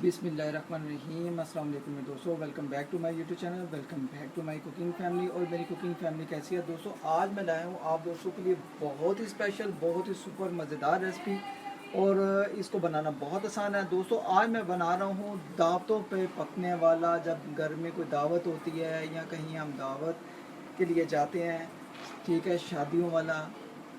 बिस्मिल्लाहिर्रहमानिर्रहीम। अस्सलाम वालेकुम दोस्तों, welcome back to my YouTube channel, welcome back to my cooking family. और मेरी कुकिंग फैमिली कैसी है दोस्तों? आज मैं लाया हूँ आप दोस्तों के लिए बहुत ही स्पेशल, बहुत ही सुपर मज़ेदार रेसिपी। और इसको बनाना बहुत आसान है दोस्तों। आज मैं बना रहा हूँ दावतों पे पकने वाला, जब घर में कोई दावत होती है या कहीं हम दावत के लिए जाते हैं, ठीक है, शादियों वाला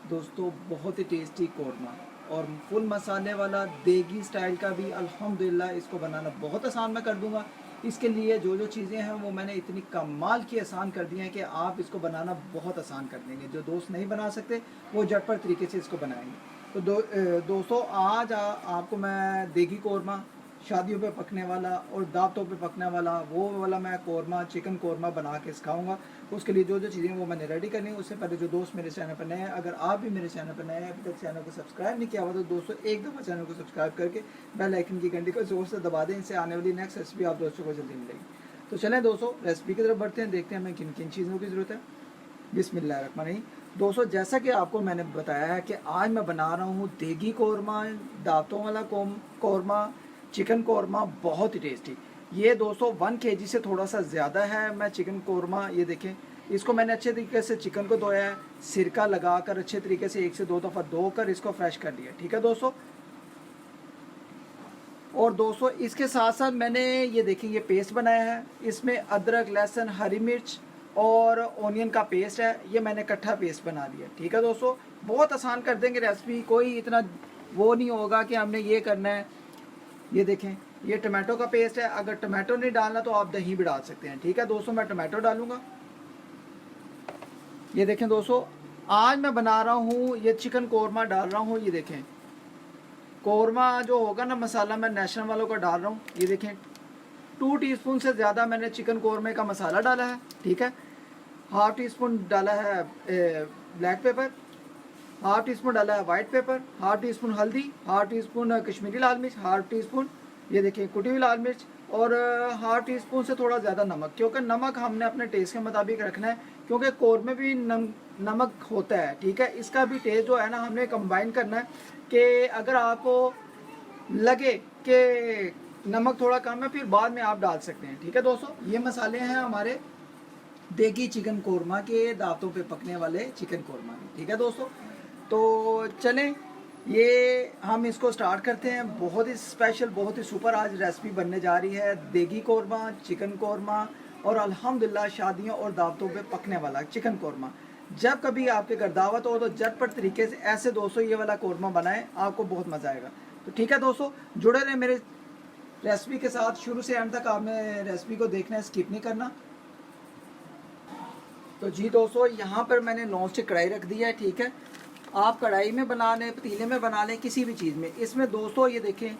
दोस्तों, बहुत ही टेस्टी कौरमा और फुल मसाले वाला देगी स्टाइल का भी अल्हम्दुलिल्लाह इसको बनाना बहुत आसान मैं कर दूंगा। इसके लिए जो जो चीज़ें हैं वो मैंने इतनी कमाल की आसान कर दी हैं कि आप इसको बनाना बहुत आसान कर देंगे। जो दोस्त नहीं बना सकते वो झटपट तरीके से इसको बनाएंगे। तो दोस्तों आज आपको मैं देगी कौरमा, शादियों पे पकने वाला और दावतों पे पकने वाला, वो वाला मैं कौरमा, चिकन कौरमा बना के सिखाऊंगा। उसके लिए जो जो चीज़ें वो मैंने रेडी करनी है। उससे पहले जो दोस्त मेरे चैनल पर नए हैं, अगर आप भी मेरे चैनल पर नए हैं, अभी तक चैनल को सब्सक्राइब नहीं किया हुआ, तो दोस्तों एक दफ़ा चैनल को सब्सक्राइब करके बेल आइकन की घंटी को जोर से दबा दें। इससे आने वाली नेक्स्ट रेसिपी आप दोस्तों को जल्दी मिलेगी। तो चलें दोस्तों रेसिपी की तरफ बढ़ते हैं, देखते हैं हमें किन किन चीज़ों की ज़रूरत है। बिस्मिल्लाहिर्रहमानिर्रहीम। दोस्तों जैसा कि आपको मैंने बताया है कि आज मैं बना रहा हूँ देगी कौरमा, दावतों वाला कौरमा, चिकन कौरमा, बहुत ही टेस्टी। ये दोस्तों 1 kg से थोड़ा सा ज़्यादा है। मैं चिकन कौरमा, ये देखें, इसको मैंने अच्छे तरीके से चिकन को धोया है, सिरका लगाकर अच्छे तरीके से 1 से 2 दफ़ा धोकर इसको फ्रेश कर लिया, ठीक है दोस्तों। और दोस्तों इसके साथ साथ मैंने ये देखें ये पेस्ट बनाया है। इसमें अदरक, लहसुन, हरी मिर्च और ओनियन का पेस्ट है। ये मैंने इकट्ठा पेस्ट बना दिया, ठीक है दोस्तों। बहुत आसान कर देंगे रेसिपी, कोई इतना वो नहीं होगा कि हमने ये करना है। ये देखें ये टमाटो का पेस्ट है। अगर टमाटो नहीं डालना तो आप दही भी डाल सकते हैं, ठीक है दोस्तों। मैं टमाटो डालूंगा। ये देखें दोस्तों आज मैं बना रहा हूँ ये चिकन कौरमा डाल रहा हूँ। ये देखें कौरमा जो होगा ना, मसाला मैं नेशनल वालों का डाल रहा हूँ। ये देखें 2 टीस्पून से ज़्यादा मैंने चिकन कौरमे का मसाला डाला है, ठीक है। हाफ टी स्पून डाला है black pepper, half tea spoon डाला है white paper, half tea spoon हल्दी, हाफ टी स्पून कश्मीरी लाल मिर्च, हाफ टी स्पून ये देखिए कुटी हुई लाल मिर्च, और हाफ टी स्पून से थोड़ा ज़्यादा नमक, क्योंकि नमक हमने अपने टेस्ट के मुताबिक रखना है, क्योंकि कौरमे भी नमक होता है, ठीक है। इसका भी टेस्ट जो है ना हमने कंबाइन करना है कि अगर आपको लगे कि नमक थोड़ा कम है फिर बाद में आप डाल सकते हैं, ठीक है दोस्तों। ये मसाले हैं हमारे देगी चिकन कौरमा के, दावतों पे पकने वाले चिकन कौरमा के, ठीक है दोस्तों। तो चलें ये हम इसको स्टार्ट करते हैं। बहुत ही स्पेशल, बहुत ही सुपर आज रेसिपी बनने जा रही है। देगी कौरमा, चिकन कौरमा और अल्हम्दुलिल्लाह शादियों और दावतों पे पकने वाला चिकन कौरमा। जब कभी आपके घर दावत हो तो झटपट तरीके से ऐसे दोस्तों ये वाला कौरमा बनाएं, आपको बहुत मज़ा आएगा। तो ठीक है दोस्तों, जुड़े रहे मेरे रेसिपी के साथ, शुरू से एंड तक आपने रेसिपी को देखना है, स्किप नहीं करना। तो जी दोस्तों यहाँ पर मैंने नॉन स्टिक कढ़ाई रख दी है, ठीक है। आप कढ़ाई में बना लें, पतीले में बना लें, किसी भी चीज़ में। इसमें दोस्तों ये देखें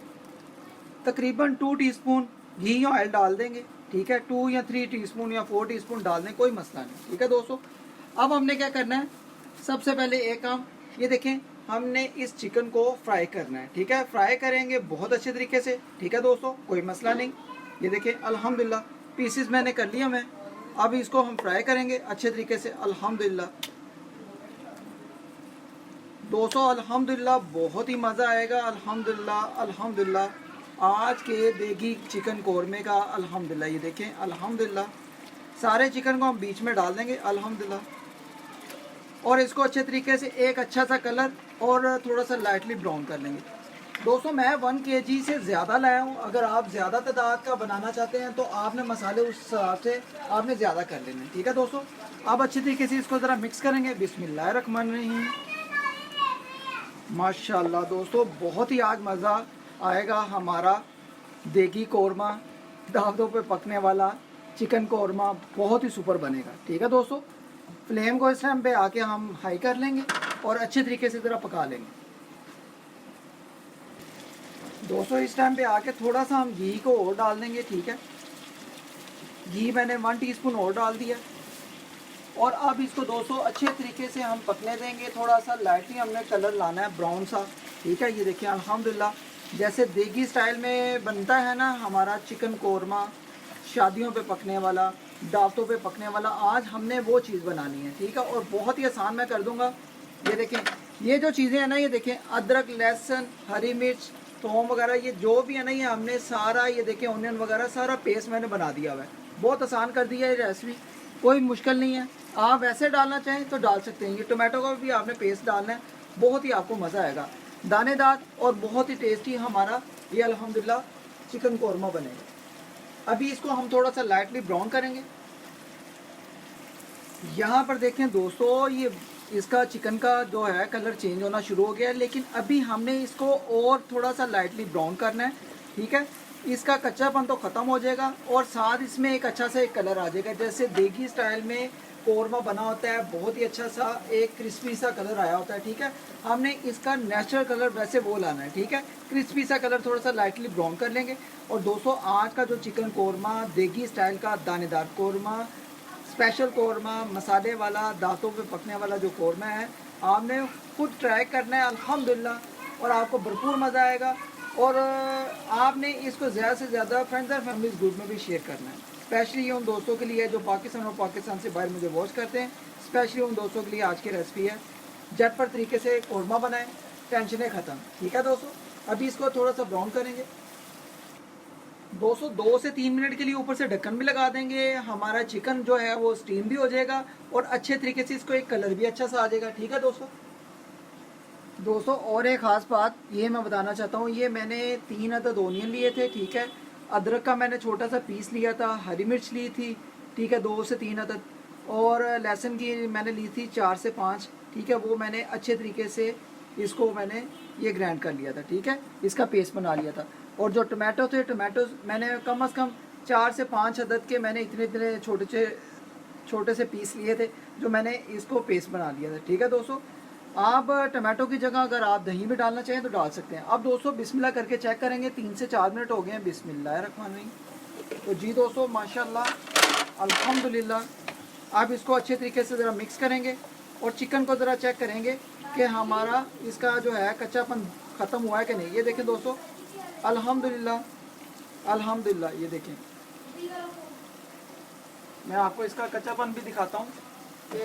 तकरीबन 2 टीस्पून घी या ऑयल डाल देंगे, ठीक है। 2 या 3 टीस्पून या 4 टीस्पून डाल दें, कोई मसला नहीं, ठीक है दोस्तों। अब हमने क्या करना है, सबसे पहले एक काम, ये देखें हमने इस चिकन को फ्राई करना है, ठीक है। फ्राई करेंगे बहुत अच्छे तरीके से, ठीक है दोस्तों, कोई मसला नहीं। ये देखें अल्हम्दुलिल्लाह पीसेस मैंने कर लिया मैं। अब इसको हम फ्राई करेंगे अच्छे तरीके से अल्हम्दुलिल्लाह। दोस्तों अल्हम्दुलिल्लाह बहुत ही मज़ा आएगा अल्हम्दुलिल्लाह। अल्हम्दुलिल्लाह आज के देगी चिकन कौरमे का अल्हम्दुलिल्लाह। ये देखें अल्हम्दुलिल्लाह सारे चिकन को हम बीच में डाल देंगे अल्हम्दुलिल्लाह, और इसको अच्छे तरीके से एक अच्छा सा कलर और थोड़ा सा लाइटली ब्राउन कर लेंगे। दोस्तों मैं 1 kg से ज़्यादा लाया हूँ। अगर आप ज़्यादा तादाद का बनाना चाहते हैं तो आपने मसाले उस हिसाब से आपने ज़्यादा कर लेने, ठीक है दोस्तों। अब अच्छे तरीके से इसको ज़रा मिक्स करेंगे। बिस्मिल्लाहिर्रहमानिर्रहीम। माशाल्लाह दोस्तों बहुत ही आज मज़ा आएगा हमारा देगी कौरमा, दावतों पे पकने वाला चिकन कौरमा बहुत ही सुपर बनेगा, ठीक है दोस्तों। फ्लेम को इस टाइम पे आके हम हाई कर लेंगे और अच्छे तरीके से ज़रा पका लेंगे। दोस्तों इस टाइम पे आके थोड़ा सा हम घी को और डाल देंगे, ठीक है। घी मैंने 1 टीस्पून और डाल दिया, और अब इसको दोस्तों अच्छे तरीके से हम पकने देंगे। थोड़ा सा लाइटली हमने कलर लाना है, ब्राउन सा, ठीक है। ये देखिए अल्हम्दुलिल्लाह जैसे देगी स्टाइल में बनता है ना हमारा चिकन कौरमा, शादियों पे पकने वाला, दावतों पे पकने वाला, आज हमने वो चीज़ बनानी है, ठीक है। और बहुत ही आसान मैं कर दूंगा। ये देखें ये जो चीज़ें हैं ना, ये देखें अदरक, लहसुन, हरी मिर्च थोम वगैरह ये जो भी है ना, ये हमने सारा ये देखें ऑनियन वगैरह सारा पेस्ट मैंने बना दिया हुआ है। बहुत आसान कर दिया है ये रेसिपी, कोई मुश्किल नहीं है। आप वैसे डालना चाहें तो डाल सकते हैं। ये टोमेटो का भी आपने पेस्ट डालना है, बहुत ही आपको मज़ा आएगा, दानेदार और बहुत ही टेस्टी हमारा ये अल्हम्दुलिल्लाह चिकन कौरमा बनेगा। अभी इसको हम थोड़ा सा लाइटली ब्राउन करेंगे। यहाँ पर देखें दोस्तों, ये इसका चिकन का जो है कलर चेंज होना शुरू हो गया है, लेकिन अभी हमने इसको और थोड़ा सा लाइटली ब्राउन करना है। ठीक है, इसका कच्चापन तो ख़त्म हो जाएगा और साथ इसमें एक अच्छा सा एक कलर आ जाएगा, जैसे देगी स्टाइल में कौरमा बना होता है, बहुत ही अच्छा सा एक क्रिस्पी सा कलर आया होता है। ठीक है, हमने इसका नेचुरल कलर वैसे वो लाना है। ठीक है, क्रिस्पी सा कलर थोड़ा सा लाइटली ब्राउन कर लेंगे। और दोस्तों आज का जो चिकन कौरमा देगी स्टाइल का दानेदार कौरमा, स्पेशल कौरमा, मसाले वाला, दांतों पे पकने वाला जो कौरमा है, आपने खुद ट्राई करना है अल्हम्दुलिल्लाह, और आपको भरपूर मज़ा आएगा। और आपने इसको ज़्यादा से ज़्यादा फ्रेंड्स और फैमिलीज ग्रुप में भी शेयर करना है। स्पेशली उन दोस्तों के लिए जो पाकिस्तान और पाकिस्तान से बाहर मुझे वॉच करते हैं, स्पेशली उन दोस्तों के लिए आज की रेसिपी है, झटपट तरीके से कौरमा बनाएं, टेंशनें ख़त्म। ठीक है दोस्तों, अभी इसको थोड़ा सा ब्राउन करेंगे। 2 से 3 मिनट के लिए ऊपर से ढक्कन भी लगा देंगे। हमारा चिकन जो है वो स्टीम भी हो जाएगा और अच्छे तरीके से इसको एक कलर भी अच्छा सा आ जाएगा। ठीक है दोस्तों और एक ख़ास बात ये मैं बताना चाहता हूँ, ये मैंने 3 अदद ओनियन लिए थे। ठीक है, अदरक का मैंने छोटा सा पीस लिया था, हरी मिर्च ली थी। ठीक है, 2 से 3 अदद, और लहसुन की मैंने ली थी 4 से 5। ठीक है, वो मैंने अच्छे तरीके से इसको मैंने ये ग्राइंड कर लिया था। ठीक है, इसका पेस्ट बना लिया था। और जो टमाटो थे, टमाटो मैंने कम से कम 4 से 5 अदद के मैंने इतने छोटे से पीस लिए थे, जो मैंने इसको पेस्ट बना लिया था। ठीक है दोस्तों, आप टमाटो की जगह अगर आप दही भी डालना चाहें तो डाल सकते हैं। अब दोस्तों बिस्मिल्लाह करके चेक करेंगे, 3 से 4 मिनट हो गए हैं। बिस्मिल्लाहिर्रहमानिर्रहीम। तो जी दोस्तों माशाल्लाह अल्हम्दुलिल्लाह। आप इसको अच्छे तरीके से ज़रा मिक्स करेंगे और चिकन को ज़रा चेक करेंगे कि हमारा इसका जो है कच्चापन ख़त्म हुआ है कि नहीं। ये देखें दोस्तों, अल्हम्दुलिल्लाह ये देखें। मैं आपको इसका कच्चापन भी दिखाता हूँ कि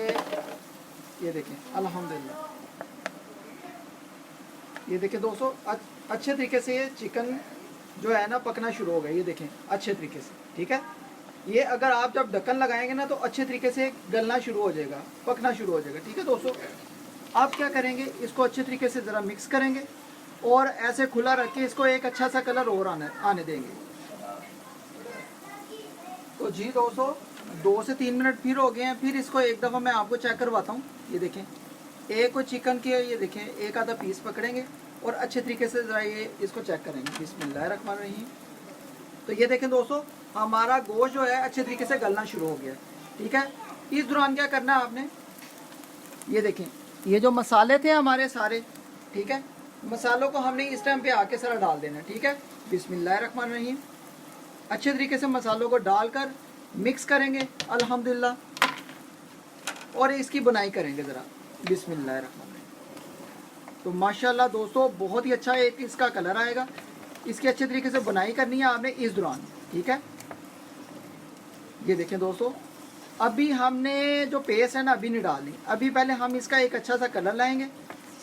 ये देखें अल्हम्दुलिल्लाह। ये देखें दोस्तों, अच्छे तरीके से ये चिकन जो है ना पकना शुरू हो गया। ये देखें अच्छे तरीके से। ठीक है, ये अगर आप जब ढक्कन लगाएंगे ना तो अच्छे तरीके से गलना शुरू हो जाएगा, पकना शुरू हो जाएगा। ठीक है दोस्तों, आप क्या करेंगे, इसको अच्छे तरीके से ज़रा मिक्स करेंगे और ऐसे खुला रख के इसको एक अच्छा सा कलर और आने देंगे। तो जी दोस्तों 2 से 3 मिनट फिर हो गए हैं। फिर इसको एक दफ़ा मैं आपको चेक करवाता हूँ। ये देखें, एक चिकन के ये देखें एक आधा पीस पकड़ेंगे और अच्छे तरीके से ज़रा ये इसको चेक करेंगे। बिस्मिल्लाहिर्रहमानिर्रहीम। तो ये देखें दोस्तों, हमारा गोश्त जो है अच्छे तरीके से गलना शुरू हो गया। ठीक है, इस दौरान क्या करना है आपने, ये देखें ये जो मसाले थे हमारे सारे, ठीक है, मसालों को हमने इस टाइम पे आके सारा डाल देना है। ठीक है, बिस्मिल्लाहिर्रहमानिर्रहीम। अच्छे तरीके से मसालों को डालकर मिक्स करेंगे अल्हम्दुलिल्लाह, और इसकी बुनाई करेंगे ज़रा। बिस्मिल्लाहिर्रहमानिर्रहीम। तो माशाल्लाह दोस्तों बहुत ही अच्छा एक इसका कलर आएगा। इसकी अच्छे तरीके से बुनाई करनी है आपने इस दौरान। ठीक है, ये देखें दोस्तों, अभी हमने जो पेस्ट है ना अभी नहीं डालनी, अभी पहले हम इसका एक अच्छा सा कलर लाएंगे।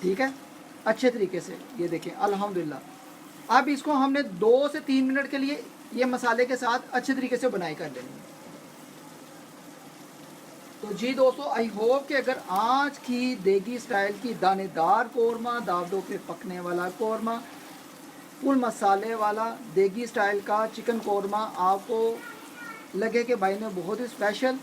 ठीक है, अच्छे तरीके से ये देखें अल्हम्दुलिल्लाह। अब इसको हमने 2 से 3 मिनट के लिए ये मसाले के साथ अच्छे तरीके से बुनाई कर लेंगे। तो जी दोस्तों आई होप कि अगर आज की देगी स्टाइल की दानेदार कौरमा, दावतों पे पकने वाला कौरमा, फुल मसाले वाला देगी स्टाइल का चिकन कौरमा आपको लगे कि भाई ने बहुत ही स्पेशल,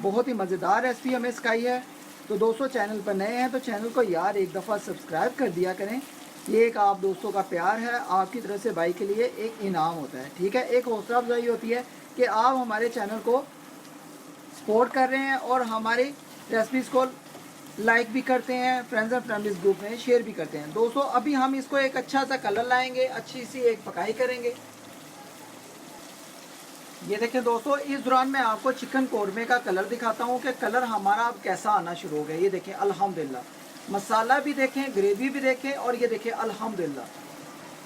बहुत ही मज़ेदार रेसिपी हमें सिखाई है, तो दोस्तों चैनल पर नए हैं तो चैनल को यार एक दफ़ा सब्सक्राइब कर दिया करें। ये एक आप दोस्तों का प्यार है, आपकी तरफ से भाई के लिए एक इनाम होता है। ठीक है, एक हौसला अफजाई होती है कि आप हमारे चैनल को सपोर्ट कर रहे हैं और हमारी रेसिपीज़ को लाइक भी करते हैं, फ्रेंड्स एंड फैमिलीज ग्रुप में शेयर भी करते हैं। दोस्तों अभी हम इसको एक अच्छा सा कलर लाएंगे, अच्छी सी एक पकाई करेंगे। ये देखें दोस्तों, इस दौरान मैं आपको चिकन कौरमे का कलर दिखाता हूँ कि कलर हमारा अब कैसा आना शुरू हो गया। ये देखें अल्हम्दुलिल्लाह, मसाला भी देखें, ग्रेवी भी देखें, और ये देखें अल्हम्दुलिल्लाह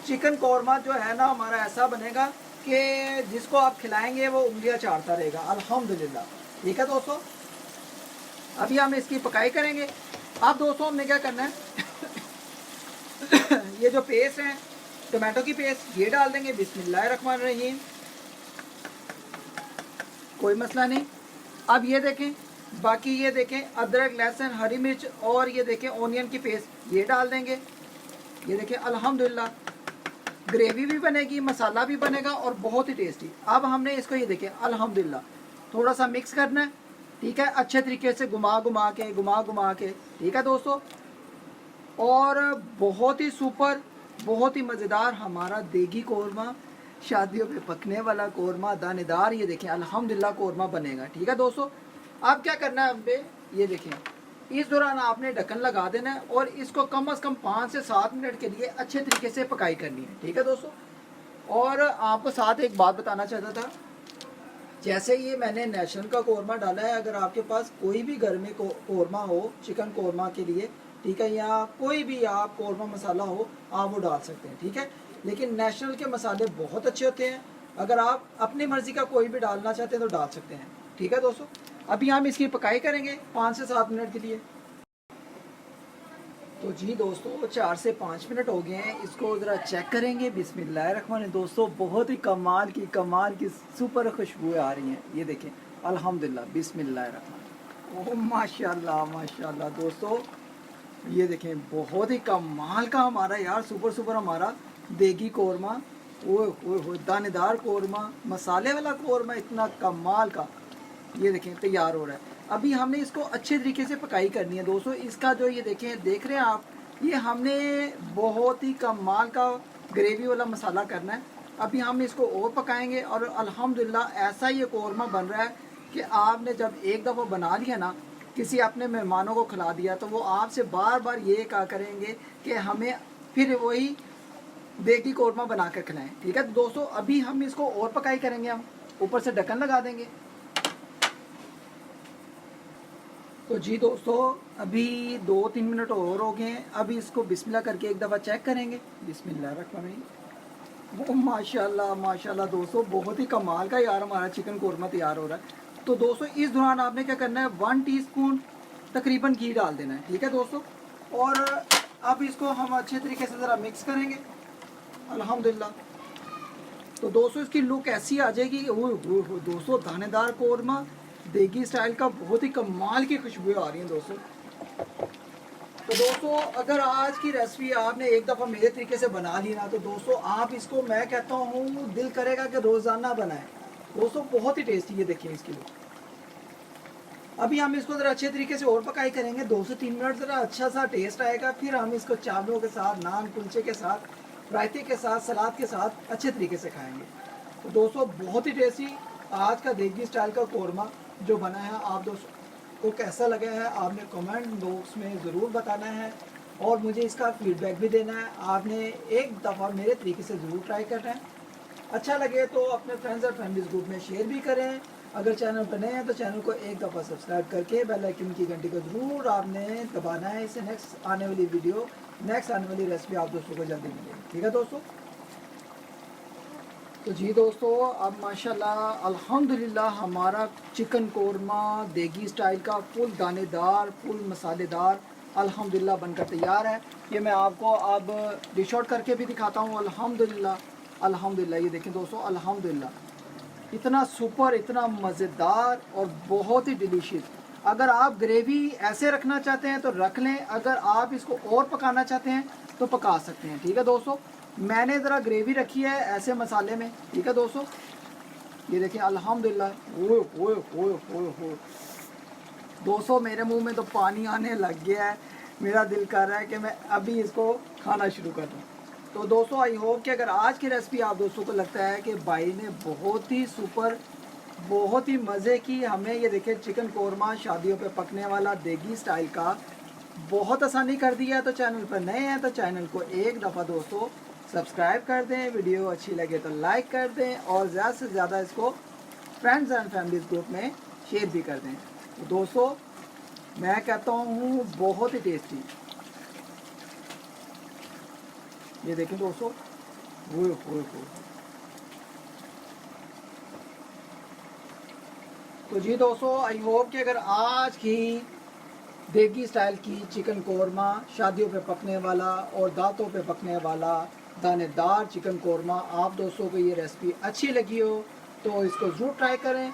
चिकन कौरमा जो है ना हमारा ऐसा बनेगा कि जिसको आप खिलाएंगे वो उंगलियां चाटता रहेगा अल्हम्दुलिल्लाह। ठीक है दोस्तों, अभी हम इसकी पकाई करेंगे। अब दोस्तों हमने क्या करना है ये जो पेस्ट है टमाटो की पेस्ट ये डाल देंगे, बिस्मिल्लाहिर्रहमानिर्रहीम, कोई मसला नहीं। अब ये देखें, बाकी ये देखें अदरक, लहसुन, हरी मिर्च और ये देखें ओनियन की पेस्ट ये डाल देंगे। ये देखें अल्हम्दुलिल्लाह ग्रेवी भी बनेगी, मसाला भी बनेगा और बहुत ही टेस्टी। अब हमने इसको ये देखें अल्हम्दुलिल्लाह थोड़ा सा मिक्स करना है, ठीक है, अच्छे तरीके से घुमा घुमा के, ठीक है दोस्तों। और बहुत ही सुपर, बहुत ही मज़ेदार हमारा देगी कौरमा, शादियों पे पकने वाला कौरमा, दानेदार, ये देखें अल्हम्दुलिल्लाह कौरमा बनेगा, ठीक है दोस्तों। अब क्या करना है हमें, ये देखें इस दौरान आपने ढक्कन लगा देना है और इसको कम से कम 5 से 7 मिनट के लिए अच्छे तरीके से पकाई करनी है, ठीक है दोस्तों। और आपको साथ एक बात बताना चाहता था, जैसे ये मैंने नेशनल का कौरमा डाला है, अगर आपके पास कोई भी घर में कौरमा हो चिकन कौरमा के लिए, ठीक है, या कोई भी आप कौरमा मसाला हो आप वो डाल सकते हैं, ठीक है। लेकिन नेशनल के मसाले बहुत अच्छे होते हैं, अगर आप अपनी मर्ज़ी का कोई भी डालना चाहते हैं तो डाल सकते हैं, ठीक है दोस्तों। अभी हम इसकी पकाई करेंगे 5 से 7 मिनट के लिए। तो जी दोस्तों 4 से 5 मिनट हो गए हैं, इसको ज़रा चेक करेंगे। बिस्मिल्लाहिर्रहमानिर्रहीम दोस्तों, बहुत ही कमाल की सुपर खुशबुएं आ रही हैं, ये देखें अल्हम्दुलिल्लाह, बिस्मिल्लाहिर्रहमानिर्रहीम, ओह माशाल्लाह माशाल्लाह दोस्तों, ये देखें बहुत ही कमाल का हमारा यार सुपर हमारा देगी कौरमा, ओए दानेदार कौरमा, मसाले वाला कौरमा, इतना कमाल का, ये देखें तैयार हो रहा है। अभी हमने इसको अच्छे तरीके से पकाई करनी है दोस्तों। इसका जो ये देखें, देख रहे हैं आप, ये हमने बहुत ही कमाल का ग्रेवी वाला मसाला करना है। अभी हम इसको और पकाएंगे और अल्हम्दुलिल्लाह ऐसा ये कौरमा बन रहा है कि आपने जब एक दफ़ा बना लिया ना, किसी अपने मेहमानों को खिला दिया, तो वो आपसे बार बार ये कहा करेंगे कि हमें फिर वही देगी कौरमा बना कर खिलाएँ, ठीक है दोस्तों। अभी हम इसको और पकाई करेंगे, हम ऊपर से ढक्कन लगा देंगे। तो जी दोस्तों अभी 2-3 मिनट और हो गए हैं, अभी इसको बिस्मिल्लाह करके एक दफ़ा चेक करेंगे। बिस्मिल्लाहिर्रहमानिर्रहीम, वो माशाल्लाह माशाल्लाह दोस्तों, बहुत ही कमाल का यार हमारा चिकन कौरमा तैयार हो रहा है। तो दोस्तों इस दौरान आपने क्या करना है, 1 टीस्पून तकरीबन घी डाल देना है, ठीक है दोस्तों। और अब इसको हम अच्छे तरीके से ज़रा मिक्स करेंगे अल्हम्दुलिल्लाह। तो दोस्तों इसकी लुक ऐसी आ जाएगी, ओह दोस्तों दानेदार कौरमा देगी स्टाइल का, बहुत ही कमाल की खुशबू आ रही हैं दोस्तों। तो दोस्तों अगर आज की रेसिपी आपने एक दफ़ा मेरे तरीके से बना ली ना, तो दोस्तों आप इसको, मैं कहता हूँ दिल करेगा कि रोज़ाना बनाएं दोस्तों, बहुत ही टेस्टी। ये देखिए इसकी लुक। अभी हम इसको ज़रा अच्छे तरीके से और पकाई करेंगे 2 से 3 मिनट, ज़रा अच्छा सा टेस्ट आएगा, फिर हम इसको चावलों के साथ, नान कुलचे के साथ, रायते के साथ, सलाद के साथ अच्छे तरीके से खाएंगे। तो दोस्तों बहुत ही टेस्टी आज का देगी स्टाइल का कौरमा जो बना है, आप दोस्तों को कैसा लगा है आपने कमेंट बॉक्स में ज़रूर बताना है और मुझे इसका फीडबैक भी देना है। आपने एक दफ़ा मेरे तरीके से ज़रूर ट्राई करना है, अच्छा लगे तो अपने फ्रेंड्स और फैमिलीज़ ग्रुप में शेयर भी करें। अगर चैनल पर नए हैं तो चैनल को एक दफ़ा सब्सक्राइब करके बेल आइकन की घंटी को ज़रूर आपने दबाना है, इससे नेक्स्ट आने वाली वीडियो, नेक्स्ट आने वाली रेसिपी आप दोस्तों को जल्दी मिलेगी, ठीक है दोस्तों। तो जी दोस्तों अब माशाल्लाह अल्हम्दुलिल्लाह हमारा चिकन कौरमा देगी स्टाइल का फुल दानेदार, फुल मसालेदार अल्हम्दुलिल्लाह बनकर तैयार है। ये मैं आपको अब डिश आउट करके भी दिखाता हूँ। अल्हम्दुलिल्लाह ये देखें दोस्तों, अल्हम्दुलिल्लाह इतना सुपर, इतना मज़ेदार और बहुत ही डिलीशियस। अगर आप ग्रेवी ऐसे रखना चाहते हैं तो रख लें, अगर आप इसको और पकाना चाहते हैं तो पका सकते हैं, ठीक है दोस्तों। मैंने ज़रा ग्रेवी रखी है ऐसे मसाले में, ठीक है दोस्तों। ये देखिए अल्हम्दुलिल्लाह, ओए ओए ओए ओए दोस्तों मेरे मुंह में तो पानी आने लग गया है, मेरा दिल कर रहा है कि मैं अभी इसको खाना शुरू कर दूँ। तो दोस्तों आई होप कि अगर आज की रेसिपी आप दोस्तों को लगता है कि भाई ने बहुत ही सुपर, बहुत ही मज़े की, हमें ये देखिए चिकन कौरमा शादियों पे पकने वाला देगी स्टाइल का बहुत आसानी कर दिया है, तो चैनल पर नए हैं तो चैनल को एक दफ़ा दोस्तों सब्सक्राइब कर दें, वीडियो अच्छी लगे तो लाइक कर दें और ज़्यादा से ज़्यादा इसको फ्रेंड्स एंड फैमिलीज़ ग्रुप में शेयर भी कर दें। तो दोस्तों मैं कहता हूँ बहुत ही टेस्टी, ये देखें दोस्तों, वो तो जी दोस्तों आई होप कि अगर आज की देगी स्टाइल की चिकन कौरमा शादियों पे पकने वाला और दावतों पे पकने वाला दानेदार चिकन कोरमा। आप दोस्तों को ये रेसिपी अच्छी लगी हो तो इसको ज़रूर ट्राई करें।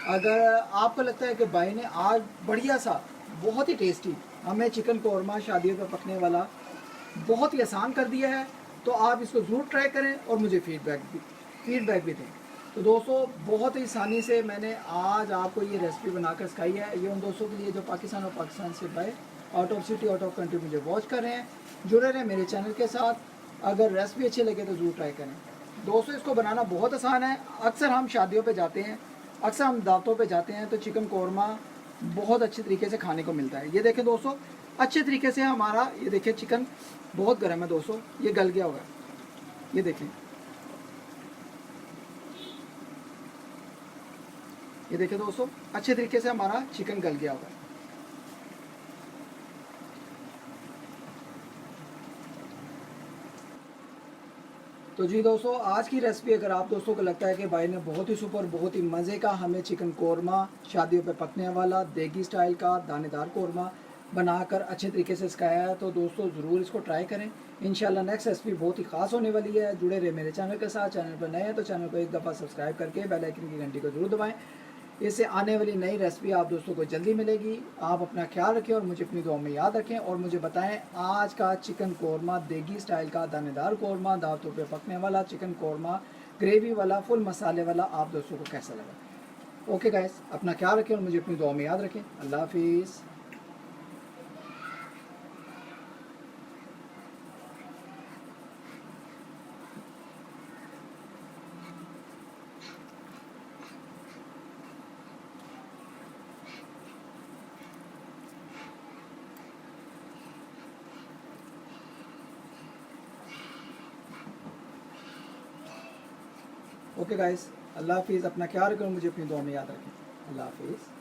अगर आपको लगता है कि भाई ने आज बढ़िया सा बहुत ही टेस्टी हमें चिकन कोरमा शादियों पर पकने वाला बहुत ही आसान कर दिया है, तो आप इसको ज़रूर ट्राई करें और मुझे फीडबैक भी दें। तो दोस्तों बहुत ही आसानी से मैंने आज आपको ये रेसिपी बनाकर सिखाई है। ये उन दोस्तों के लिए जो पाकिस्तान और पाकिस्तान से बाहर out of city out of country मुझे वॉच कर रहे हैं, जुड़े रहें मेरे चैनल के साथ। अगर रेसिपी अच्छी लगे तो ज़रूर ट्राई करें। दोस्तों इसको बनाना बहुत आसान है। अक्सर हम शादियों पे जाते हैं, अक्सर हम दावतों पे जाते हैं तो चिकन कोरमा बहुत अच्छे तरीके से खाने को मिलता है। ये देखें दोस्तों, अच्छे तरीके से हमारा ये देखें चिकन बहुत गर्म है दोस्तों, ये गल गया होगा। ये देखें, ये देखें दोस्तों, अच्छे तरीके से हमारा चिकन गल गया होगा। तो जी दोस्तों, आज की रेसिपी अगर आप दोस्तों को लगता है कि भाई ने बहुत ही सुपर बहुत ही मज़े का हमें चिकन कोरमा शादियों पे पकने वाला देगी स्टाइल का दानेदार कोरमा बनाकर अच्छे तरीके से सिखाया है, तो दोस्तों ज़रूर इसको ट्राई करें। इंशाल्लाह नेक्स्ट रेसिपी बहुत ही खास होने वाली है। जुड़े रहे मेरे चैनल के साथ। चैनल पर नए हैं तो चैनल को एक दफ़ा सब्सक्राइब करके बेल आइकन की घंटी को जरूर दबाएं। इससे आने वाली नई रेसिपी आप दोस्तों को जल्दी मिलेगी। आप अपना ख्याल रखें और मुझे अपनी दुआ में याद रखें, और मुझे बताएं आज का चिकन कोरमा देगी स्टाइल का दानेदार कोरमा दावतों पे पकने वाला चिकन कोरमा ग्रेवी वाला फुल मसाले वाला आप दोस्तों को कैसा लगा। ओके गाइस, अपना ख्याल रखें और मुझे अपनी दुआ में याद रखें। अल्लाह हाफिज़। ओके गाइस, अल्लाह हाफिज़। अपना ख्याल रखें और मुझे अपनी दुआ में याद रखें। अल्लाह हाफिज़।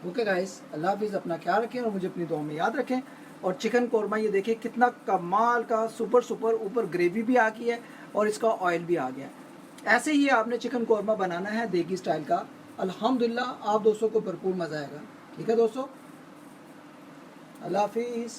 ओके गाइस, अल्लाह हाफिज़। अपना ख्याल रखें और मुझे अपनी दुआ में याद रखें। और चिकन कोरमा ये देखिए कितना कमाल का सुपर ऊपर ग्रेवी भी आ गई है और इसका ऑयल भी आ गया है। ऐसे ही आपने चिकन कोरमा बनाना है देगी स्टाइल का। अल्हम्दुलिल्लाह आप दोस्तों को भरपूर मज़ा आएगा। ठीक है दोस्तों, अल्लाह हाफिज़।